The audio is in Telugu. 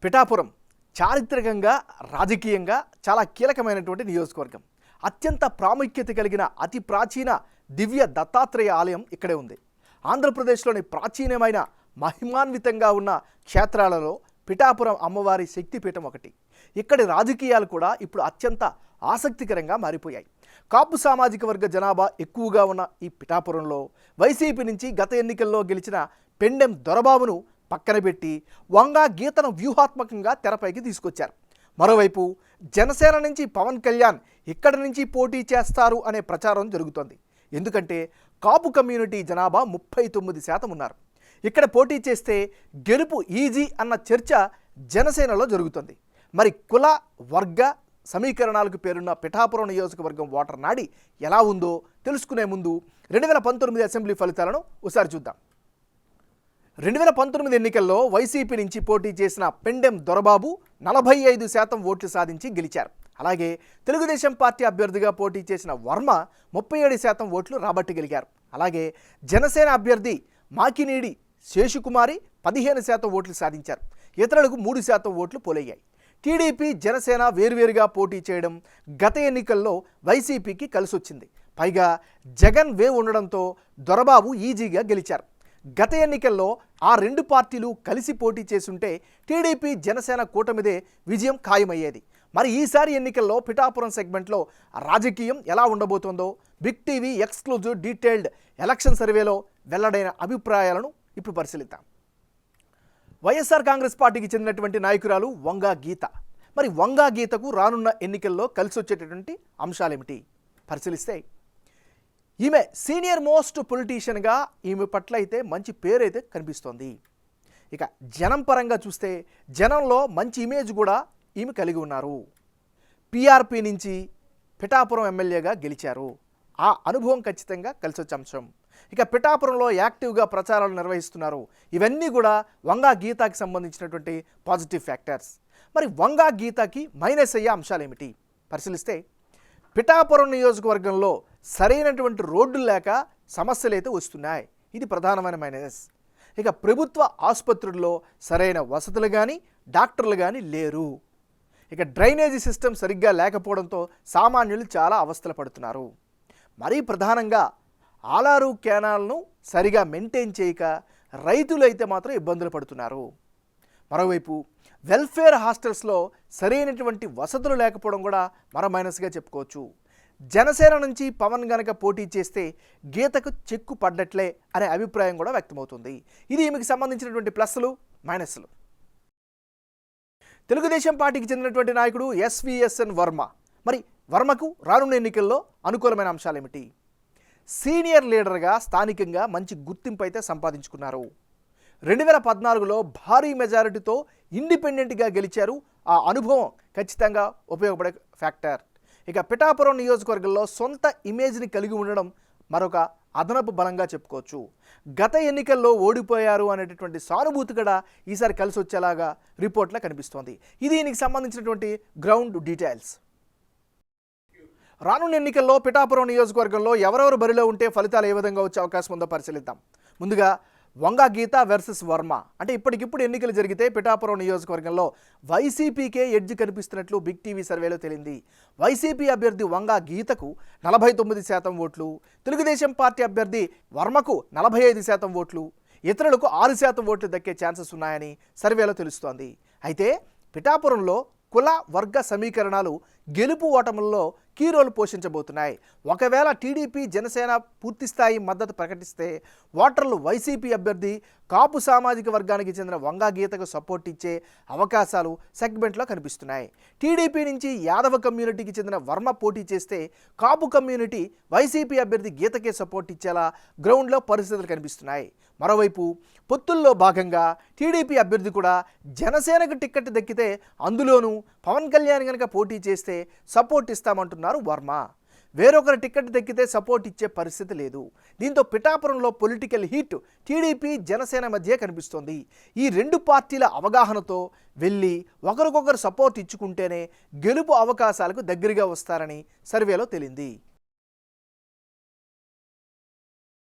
పిఠాపురం చారిత్రకంగా రాజకీయంగా చాలా కీలకమైనటువంటి నియోజకవర్గం. అత్యంత ప్రాముఖ్యత కలిగిన అతి ప్రాచీన దివ్య దత్తాత్రేయ ఆలయం ఇక్కడే ఉంది. ఆంధ్రప్రదేశ్లోని ప్రాచీనమైన మహిమాన్వితంగా ఉన్న క్షేత్రాలలో పిఠాపురం అమ్మవారి శక్తిపీఠం ఒకటి. ఇక్కడి రాజకీయాలు కూడా ఇప్పుడు అత్యంత ఆసక్తికరంగా మారిపోయాయి. కాపు సామాజిక వర్గ జనాభా ఎక్కువగా ఉన్న ఈ పిఠాపురంలో వైసీపీ నుంచి గత ఎన్నికల్లో గెలిచిన పెండెం దొరబాబును పక్కన పెట్టి వంగా గీతను వ్యూహాత్మకంగా తెరపైకి తీసుకొచ్చారు. మరోవైపు జనసేన నుంచి పవన్ కళ్యాణ్ ఇక్కడి నుంచి పోటీ చేస్తారు అనే ప్రచారం జరుగుతోంది. ఎందుకంటే కాపు కమ్యూనిటీ జనాభా 39% ఉన్నారు. ఇక్కడ పోటీ చేస్తే గెలుపు ఈజీ అన్న చర్చ జనసేనలో జరుగుతుంది. మరి కుల వర్గ సమీకరణాలకు పేరున్న పిఠాపురం నియోజకవర్గం ఓటర్ నాడి ఎలా ఉందో తెలుసుకునే ముందు 2019 అసెంబ్లీ ఫలితాలను ఒకసారి చూద్దాం. 2019 ఎన్నికల్లో వైసీపీ నుంచి పోటీ చేసిన పెండెం దొరబాబు 45% ఓట్లు సాధించి గెలిచారు. అలాగే తెలుగుదేశం పార్టీ అభ్యర్థిగా పోటీ చేసిన వర్మ 37% ఓట్లు రాబట్టగలిగారు. అలాగే జనసేన అభ్యర్థి మాకినీడి శేషుకుమారి 15% ఓట్లు సాధించారు. ఇతరులకు 3% ఓట్లు పోలయ్యాయి. టీడీపీ జనసేన వేర్వేరుగా పోటీ చేయడం గత ఎన్నికల్లో వైసీపీకి కలిసొచ్చింది. పైగా జగన్ వేవ్ ఉండడంతో దొరబాబు ఈజీగా గెలిచారు. గత ఎన్నికల్లో ఆ రెండు పార్టీలు కలిసి పోటీ చేసుంటే టీడీపీ జనసేన కూటమిదే విజయం ఖాయమయ్యేది. మరి ఈసారి ఎన్నికల్లో పిఠాపురం సెగ్మెంట్లో రాజకీయం ఎలా ఉండబోతోందో big TV exclusive detailed election సర్వేలో వెల్లడైన అభిప్రాయాలను ఇప్పుడు పరిశీలిద్దాం. వైఎస్ఆర్ కాంగ్రెస్ పార్టీకి చెందినటువంటి నాయకురాలు వంగా గీత. మరి వంగా గీతకు రానున్న ఎన్నికల్లో కలిసి వచ్చేటటువంటి అంశాలేమిటి పరిశీలిస్తే, ఈమె సీనియర్ మోస్ట్ పొలిటీషియన్గా ఈమె పట్ల అయితే మంచి పేరైతే కనిపిస్తోంది. ఇక జనం పరంగా చూస్తే జనంలో మంచి ఇమేజ్ కూడా ఈమె కలిగి ఉన్నారు. పీఆర్పీ నుంచి పిఠాపురం ఎమ్మెల్యేగా గెలిచారు. ఆ అనుభవం ఖచ్చితంగా కలిసి వచ్చే అంశం. ఇక పిఠాపురంలో యాక్టివ్గా ప్రచారాలు నిర్వహిస్తున్నారు. ఇవన్నీ కూడా వంగా గీతకి సంబంధించినటువంటి పాజిటివ్ ఫ్యాక్టర్స్. మరి వంగా గీతకి మైనస్ అయ్యే అంశాలు ఏమిటి పరిశీలిస్తే, పిఠాపురం నియోజకవర్గంలో సరైనటువంటి రోడ్లు లేక సమస్యలు అయితే వస్తున్నాయి. ఇది ప్రధానమైన మైనస్. ఇక ప్రభుత్వ ఆసుపత్రుల్లో సరైన వసతులు కానీ డాక్టర్లు కానీ లేరు. ఇక డ్రైనేజీ సిస్టమ్ సరిగ్గా లేకపోవడంతో సామాన్యులు చాలా అవస్థలు పడుతున్నారు. మరీ ప్రధానంగా ఆలారు కెనాల్ను సరిగా మెయింటైన్ చేయక రైతులు అయితే మాత్రం ఇబ్బందులు పడుతున్నారు. మరోవైపు వెల్ఫేర్ హాస్టల్స్లో సరైనటువంటి వసతులు లేకపోవడం కూడా మరో మైనస్గా చెప్పుకోవచ్చు. జనసేన నుంచి పవన్ గనక పోటీ చేస్తే గీతకు చెక్కు పడ్డట్లే అనే అభిప్రాయం కూడా వ్యక్తమవుతుంది. ఇది ఈమెకి సంబంధించినటువంటి ప్లస్లు మైనస్లు. తెలుగుదేశం పార్టీకి చెందినటువంటి నాయకుడు ఎస్విఎస్ఎన్ వర్మ. మరి వర్మకు రానున్న ఎన్నికల్లో అనుకూలమైన అంశాలు ఏమిటి? సీనియర్ లీడర్గా స్థానికంగా మంచి గుర్తింపు అయితే సంపాదించుకున్నారు. 2014లో భారీ మెజారిటీతో ఇండిపెండెంట్గా గెలిచారు. ఆ అనుభవం ఖచ్చితంగా ఉపయోగపడే ఫ్యాక్టర్. ఇక పిఠాపురం నియోజకవర్గంలో సొంత ఇమేజ్ని కలిగి ఉండడం మరొక అదనపు బలంగా చెప్పుకోవచ్చు. గత ఎన్నికల్లో ఓడిపోయారు అనేటటువంటి సానుభూతి కూడా ఈసారి కలిసి వచ్చేలాగా రిపోర్ట్లో కనిపిస్తోంది. ఇది దీనికి సంబంధించినటువంటి గ్రౌండ్ డీటెయిల్స్. రానున్న ఎన్నికల్లో పిఠాపురం నియోజకవర్గంలో ఎవరెవరు బరిలో ఉంటే ఫలితాలు ఏ విధంగా వచ్చే అవకాశం ఉందో పరిశీలిద్దాం. ముందుగా వంగా గీత వర్సెస్ వర్మ. అంటే ఇప్పటికిప్పుడు ఎన్నికలు జరిగితే పిఠాపురం నియోజకవర్గంలో వైసీపీకే ఎడ్జ్ కనిపిస్తున్నట్లు బిగ్ టీవీ సర్వేలో తేలింది. వైసీపీ అభ్యర్థి వంగా గీతకు 49% ఓట్లు, తెలుగుదేశం పార్టీ అభ్యర్థి వర్మకు 45% ఓట్లు, ఇతరులకు 6% ఓట్లు దక్కే ఛాన్సెస్ ఉన్నాయని సర్వేలో తెలుస్తోంది. అయితే పిఠాపురంలో కుల వర్గ సమీకరణాలు గెలుపు ఓటముల్లో కీ రోల్ పోషించబోతున్నాయి. ఒకవేళ టీడీపీ జనసేన పూర్తిస్థాయి మద్దతు ప్రకటిస్తే ఓటర్లు వైసీపీ అభ్యర్థి కాపు సామాజిక వర్గానికి చెందిన వంగా గీతకు సపోర్ట్ ఇచ్చే అవకాశాలు సెగ్మెంట్లో కనిపిస్తున్నాయి. టీడీపీ నుంచి యాదవ కమ్యూనిటీకి చెందిన వర్మ పోటీ చేస్తే కాపు కమ్యూనిటీ వైసీపీ అభ్యర్థి గీతకే సపోర్ట్ ఇచ్చేలా గ్రౌండ్లో పరిస్థితులు కనిపిస్తున్నాయి. మరోవైపు పొత్తుల్లో భాగంగా టీడీపీ అభ్యర్థి కూడా జనసేనకు టిక్కెట్ దక్కితే అందులోనూ పవన్ కళ్యాణ్ కనుక పోటీ చేస్తే సపోర్ట్ ఇస్తామంటున్నారు వర్మ. వేరొకరు టిక్కెట్ దక్కితే సపోర్ట్ ఇచ్చే పరిస్థితి లేదు. దీంతో పిఠాపురంలో పొలిటికల్ హీట్ టీడీపీ జనసేన మధ్య కనిపిస్తోంది. ఈ రెండు పార్టీల అవగాహనతో వెళ్ళి ఒకరికొకరు సపోర్ట్ ఇచ్చుకుంటేనే గెలుపు అవకాశాలకు దగ్గరగా వస్తారని సర్వేలో తేలింది.